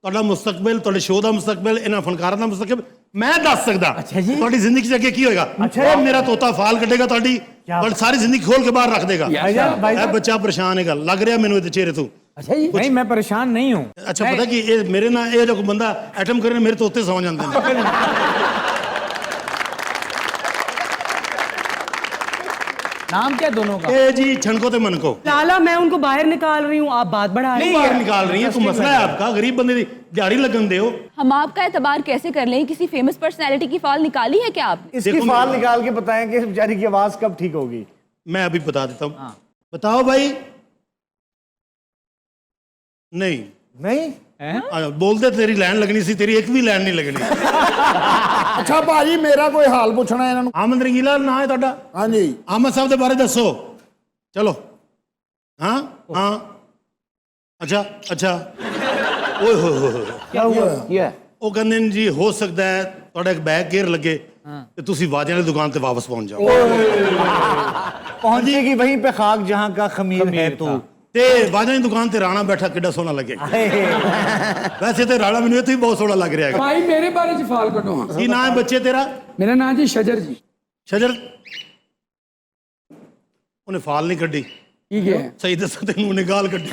ਤੁਹਾਡਾ ਮੁਸਤਕਬਲ, ਤੁਹਾਡੇ ਸ਼ੋਅ ਦਾ ਮੁਸਤਕਬਲ, ਇਹਨਾਂ ਫਨਕਾਰਾਂ ਦਾ ਮੁਸਤਕਬਲ ਮੈਂ ਦੱਸ ਸਕਦਾ। ਤੁਹਾਡੀ ਜ਼ਿੰਦਗੀ 'ਚ ਅੱਗੇ ਕੀ ਹੋਏਗਾ? ਉਹ ਮੇਰਾ ਤੋਤਾ ਫਾਲ ਕੱਢੇਗਾ ਤੁਹਾਡੀ, ਪਰ ਸਾਰੀ ਜ਼ਿੰਦਗੀ ਖੋਲ ਕੇ ਬਾਹਰ ਰੱਖ ਦੇਗਾ। ਇਹ ਬੱਚਾ ਪਰੇਸ਼ਾਨ ਹੈਗਾ, ਲੱਗ ਰਿਹਾ ਮੈਨੂੰ ਇਹਦੇ ਚਿਹਰੇ ਤੋਂ। अच्छा जी, नहीं मैं परेशान नहीं हूँ। ਅੱਛਾ, ਪਤਾ ਕੀ ਇਹ ਮੇਰੇ ਨਾਲ ਇਹ ਜੋ ਕੋਈ ਬੰਦਾ ਐਟਮ ਕਰੇ ਮੇਰੇ ਤੋਤੇ ਸੌ ਜਾਂਦੇ ਨੇ। नाम क्या दोनों का? ਇਹ ਜੀ छनको ਤੇ मनको। लाला, मैं उनको बाहर निकाल रही हूँ, आप बात बढ़ा रहे नहीं हैं। बाहर निकाल रही है, तो मसला है आपका, गरीब बंदे दी दिहाड़ी लगन दे हो। हम आपका एतबार कैसे कर लें? किसी फेमस पर्सनैलिटी की फाल निकाली है क्या आपने? इसकी देखो, फाल निकाल के बताएं कि बेचारी की आवाज कब ठीक होगी। मैं अभी बता देता हूँ। बताओ भाई। नहीं बोलते तेरी लाइन लगनी सी, तेरी एक भी लाइन नहीं लगनी। ਅੱਛਾ ਭਾਜੀ, ਮੇਰਾ ਕੋਈ ਹਾਲ ਪੁੱਛਣਾ ਇਹਨਾਂ ਨੂੰ। आमद रंगीला ना है ਤੁਹਾਡਾ? ਹਾਂਜੀ। आमद साहब के बारे दसो। चलो। हाँ हाँ, अच्छा अच्छा। ओए हो क्या हुआ? क्या? ਉਹ ਕਹਿੰਦੇ ਨੇ ਜੀ ਹੋ ਸਕਦਾ ਹੈ ਤੁਹਾਡਾ ਇੱਕ ਬੈਗ ਗੇਅਰ ਲੱਗੇ ਤੇ ਤੁਸੀਂ ਵਾਜਿਆਂ ਦੀ ਦੁਕਾਨ ਤੇ ਵਾਪਸ ਪਹੁੰਚ ਜਾਓ। पहुंचेगी वहीं पे खाक जहां का खमीर है तू। ਤੇ ਵਾਜਿਆਂ ਦੀ ਦੁਕਾਨ ਤੇ ਰਾਣਾ ਬੈਠਾ ਕਿੱਡਾ ਸੋਹਣਾ ਲੱਗੇਗਾ। ਵੈਸੇ ਤੇ ਰਾਣਾ ਮੈਨੂੰ ਇੱਥੇ ਹੀ ਬਹੁਤ ਸੋਹਣਾ ਲੱਗ ਰਿਹਾ ਹੈਗਾ। ਭਾਈ ਮੇਰੇ ਬਾਰੇ ਚ ਫਾਲ ਕੱਢੋ। ਕੀ ਨਾਂ ਹੈ ਬੱਚੇ ਤੇਰਾ? ਮੇਰਾ ਨਾਮ ਜੀ ਸ਼ਜਰ ਜੀ। ਸ਼ਜਰ, ਉਹਨੇ ਫਾਲ ਨਹੀਂ ਕੱਢੀ। ਠੀਕ ਹੈ। ਸਹੀ ਦੱਸੋ ਤੈਨੂੰ, ਉਹਨੇ ਗਾਲ ਕੱਢੀ।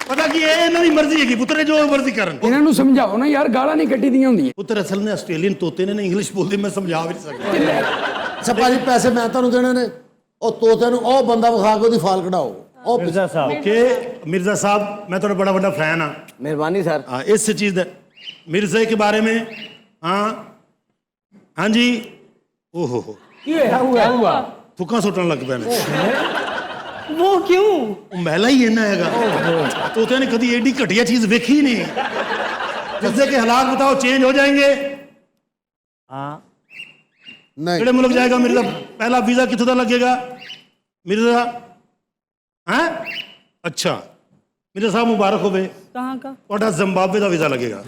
ਪਤਾ ਕੀ ਇਹ ਇਹਨਾਂ ਦੀ ਮਰਜ਼ੀ ਹੈਗੀ, ਪੁੱਤਰ ਜੋ ਮਰਜ਼ੀ ਕਰਨ। ਇਹਨਾਂ ਨੂੰ ਸਮਝਾਓ ਨਾ ਯਾਰ, ਗਾਲਾਂ ਨਹੀਂ ਕੱਢੀ ਦੀਆਂ ਹੁੰਦੀਆਂ। ਪੁੱਤਰ ਅਸਲ में ਆਸਟ੍ਰੇਲੀਅਨ ਤੋਤੇ ਨੇ ਇੰਗਲਿਸ਼ ਬੋਲਦੇ, ਮੈਂ ਸਮਝਾ ਵੀ ਨਹੀਂ ਸਕਦਾ। अच्छा भाजी पैसे मैं ਤੁਹਾਨੂੰ ਦੇਣੇ ਨੇ, ਉਹ ਤੋਤੇ ਨੂੰ ਉਹ ਬੰਦਾ ਵਿਖਾ ਕੇ ਉਹਦੀ ਫਾਲ ਕਢਾਓ। ਉਹ मिर्जा साहब, ओके मिर्जा साहब, मैं थोड़ा बड़ा बड़ा फैन हाँ। मेहरबानी सर। हाँ, इस चीज मिर्जा के बारे में। हाँ हाँ जी। ओहो क्या हुआ? थुक्का सुटन लग पे। वो क्यों? महिला ही इन्ना हैगा। तोते ने कभी एडी घटिया चीज वेखी ही नहीं। जिससे कि हालात बताओ चेंज हो जाएंगे। हाँ नहीं किहड़े मुल्क जाएगा मिर्जा? पहला वीजा कितों का लगेगा मिर्जा? हैं? अच्छा मिर्जा साहब मुबारक होवे। कहाँ का? ਤੁਹਾਡਾ ਜ਼ਿmbabwe ਦਾ ਵੀਜ਼ਾ ਲੱਗੇਗਾ।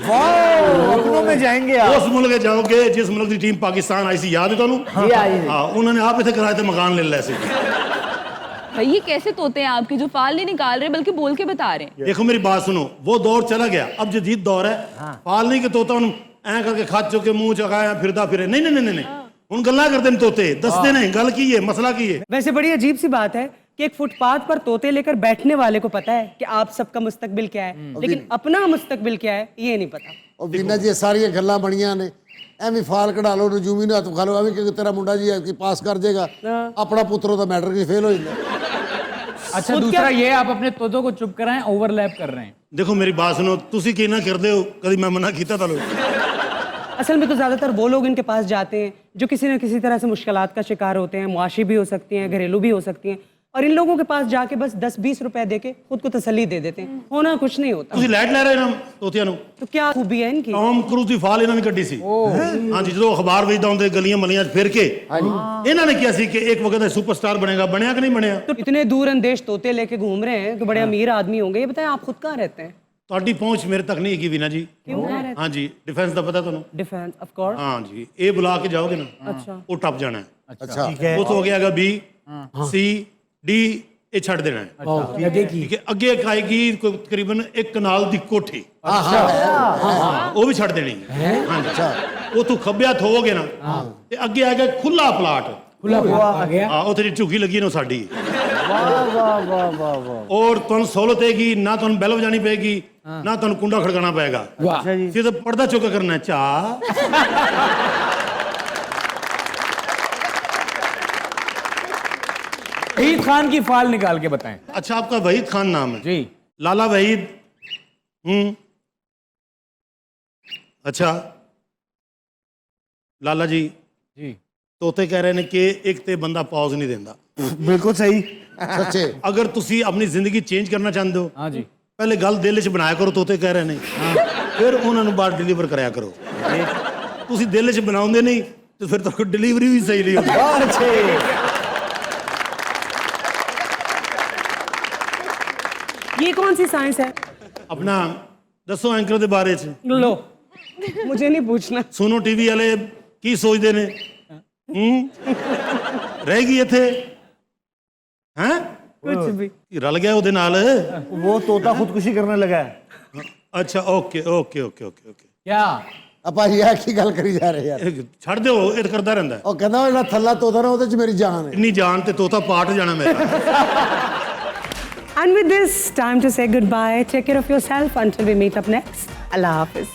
अपनों में जाएंगे आप। ਉਸ ਮੁਲਕ ਜਾਓਗੇ ਜਿਸ ਮੁਲਕ ਦੀ ਟੀਮ ਪਾਕਿस्तान आई सी, याद है ਤੁਹਾਨੂੰ? हाँ, उन्होंने आप इतने किराए पे मकान ले लिया सी। भाई ये कैसे तोते हैं आपके जो फाल नहीं निकाल रहे बल्कि बोल के बता रहे हैं? देखो मेरी बात सुनो, वो दौर चला गया, अब जदीद दौर है। पाल नहीं के तोता ऐ करके खा चुके मुंह चगाया फिरदा फिरे, नहीं नहीं नहीं नहीं, हुन गल्ला करते हैं तोते, दसते नहीं गल की है, मसला की है। वैसे बड़ी अजीब सी बात है कि एक फुटपाथ पर तोते लेकर बैठने वाले को पता है कि आप सबका मुस्तकबिल क्या है, लेकिन अपना मुस्तकबिल क्या है ये नहीं पता। ਉਹ ਵੀਨਾ ਜੀ ਇਹ ਸਾਰੀਆਂ ਗੱਲਾਂ ਬਣੀਆਂ ਨੇ, ਐਵੇਂ ਫਾਲ ਕਢਾ ਲਓ, ਨਜੂਮੀ ਨੂੰ ਹੱਥ ਖਾ ਲਓ, ਐਵੇਂ ਕਿ ਤੇਰਾ ਮੁੰਡਾ ਜੀ ਐਤਕੀ ਪਾਸ ਕਰ ਜਾਏਗਾ, ਆਪਣਾ ਪੁੱਤਰ ਉਹਦਾ ਮੈਟਰ ਕੀ ਫੇਲ ਹੋ ਜਾਂਦਾ। अच्छा दूसरा ये आप अपने तोतों को चुप कराएं, ओवरलैप कर रहे हैं। देखो मेरी बात सुनो, तुसी की ना करदे हो, कभी मैं मना कीता था लोग। असल में तो ज़्यादातर वो लोग इनके पास जाते हैं जो किसी न किसी तरह से मुश्किलात का शिकार होते हैं, मुआशी भी हो सकती हैं, घरेलू भी हो सकती हैं, और इन लोगों के पास जाके बस 10-20 रुपए देके खुद को तसल्ली दे देते हैं। होना कुछ नहीं होता। ਤੁਸੀਂ ਲੈਟ ਲੈ ਰਹੇ ਨਾ ਤੋਤਿਆਂ ਨੂੰ तो क्या खूबी है इनकी? ਟੌਮ ਕਰੂਜ਼ ਦੀ ਫਾਲ ਇਹਨਾਂ ਨੇ ਕੱਢੀ ਸੀ ਹਾਂਜੀ ਜਦੋਂ ਅਖਬਾਰ ਵੇਚਦਾ ਹੁੰਦੇ ਗਲੀਆਂ ਮਲੀਆਂ 'ਚ ਫਿਰ ਕੇ ਇਹਨਾਂ ਨੇ ਕਿਹਾ ਸੀ ਕਿ ਇੱਕ ਵਕਤ ਸੁਪਰਸਟਾਰ ਬਣੇਗਾ ਬਣਿਆ ਕਿ ਨਹੀਂ ਬਣਿਆ तो इतने दूर अंदेश तोते लेके घूम रहे हैं कि बड़े अमीर आदमी होंगे। ये बताएं आप खुद कहाँ रहते हैं? ਤੁਹਾਡੀ ਪਹੁੰਚ ਮੇਰੇ ਤੱਕ ਨਹੀਂ ਹੈਗੀ ਵੀਨਾ ਜੀ क्यों कहाँ रहते ਹਾਂਜੀ ਡਿਫੈਂਸ ਦਾ ਪਤਾ ਤੁਹਾਨੂੰ हैं? Defence of course. ਹਾਂਜੀ ਇਹ ਬੁਲਾ ਕੇ ਜਾਓਗੇ ਨਾ अच्छा ਉਹ ਟੱਪ ਜਾਣਾ ਹੈ अच्छा ਉਸ ਤੋਂ ਹੋ ਗਿਆ ਹੈਗਾ ਬੀ ਸੀ ਡੀ ਇਹ ਛੱਡ ਦੇਣਾ ਹੈ ਠੀਕ ਹੈ ਅੱਗੇ ਇੱਕ ਆਏਗੀ ਕੋਈ ਤਕਰੀਬਨ 1 ਕਨਾਲ ਦੀ ਕੋਠੀ ਹਾਂ ਉਹ ਵੀ ਛੱਡ ਦੇਣੀ ਹੈ ਹਾਂਜੀ ਉਹ ਤੋਂ ਖੱਬੇ ਹੱਥ ਹੋਵੋਗੇ ਨਾ ਤੇ ਅੱਗੇ ਆਏਗਾ ਖੁੱਲਾ ਪਲਾਟ आ गया। ਹਾਂ ਉੱਥੇ ਜਿਹੜੀ ਝੁੱਗੀ ਲੱਗੀ ਨਾ ਉਹ ਸਾਡੀ ਵਾਹ ਵਾਹ ਵਾਹ ਵਾਹ ਵਾਹ ਔਰ ਤੁਹਾਨੂੰ ਸਹੂਲਤ ਹੈਗੀ ਨਾ ਤੁਹਾਨੂੰ ਬੈਲ ਵਜਾਣੀ ਪਏਗੀ ਨਾ ਤੁਹਾਨੂੰ ਕੁੰਡਾ ਖੜਕਾਣਾ ਪਏਗਾ वाह ਸਿਰਫ ਪਰਦਾ ਚੁੱਕ ਕਰਨਾ ਹੈ ਚਾ वहीद खान की फाल निकाल के बताएं। अच्छा आपका वहीद खान नाम है जी लाला वहीद अच्छा लाला जी जी ਤੋਤੇ ਕਹਿ ਰਹੇ ਨੇ ਕਿ ਇੱਕ ਤੇ ਬੰਦਾ ਪੌਜ਼ ਨਹੀਂ ਦਿੰਦਾ बिल्कुल सही। सच्चे ਅਗਰ ਤੁਸੀਂ ਆਪਣੀ ਜ਼ਿੰਦਗੀ ਚੇਂਜ ਕਰਨਾ ਚਾਹੁੰਦੇ ਹੋ हाँ जी ਪਹਿਲੇ ਗੱਲ ਦਿਲ 'ਚ ਬਣਾਇਆ ਕਰੋ ਤੋਤੇ ਕਹਿ ਰਹੇ ਨੇ ਫਿਰ ਉਹਨਾਂ ਨੂੰ ਬਾਹਰ ਡਿਲੀਵਰ ਕਰਿਆ ਕਰੋ ਤੁਸੀਂ ਦਿਲ 'ਚ ਬਣਾਉਂਦੇ ਨਹੀਂ ਤੇ ਫਿਰ ਤੁਹਾਨੂੰ ਡਿਲੀਵਰੀ ਵੀ ਸਹੀ ਨਹੀਂ ਹੁੰਦੀ ये कौन सी साइंस है? ਆਪਣਾ ਦੱਸੋ ਐਂਕਰ ਦੇ ਬਾਰੇ 'ਚ लो मुझे नहीं पूछना। ਸੁਨੋ ਟੀਵੀ ਵਾਲੇ ਕੀ ਸੋਚਦੇ ਨੇ ਰਹੇਗੀ ਇੱਥੇ हैं कुछ भी। ਰਲ ਗਿਆ ਉਹਦੇ ਨਾਲ वो तोता खुदकुशी करने लगा है। ਅੱਛਾ okay okay okay okay okay क्या ਆਪਾਂ ਇਹ ਕੀ ਗੱਲ ਕਰੀ ਜਾ ਰਹੇ ਯਾਰ ਛੱਡ ਦਿਓ ਇਹ ਕਰਦਾ ਰਹਿੰਦਾ ਹੈ। ਉਹ ਕਹਿੰਦਾ ਉਹ ਜਿਹੜਾ ਥੱਲਾ ਤੋਤਾ ਨਾ ਉਹਦੇ ਚ ਮੇਰੀ ਜਾਨ ਹੈ ਇੰਨੀ ਜਾਨ ਤੇ ਤੋਤਾ ਪਾਟ ਜਾਣਾ ਮੇਰਾ And with this, time to say goodbye. Take care of yourself until we meet up next. Allah Hafiz.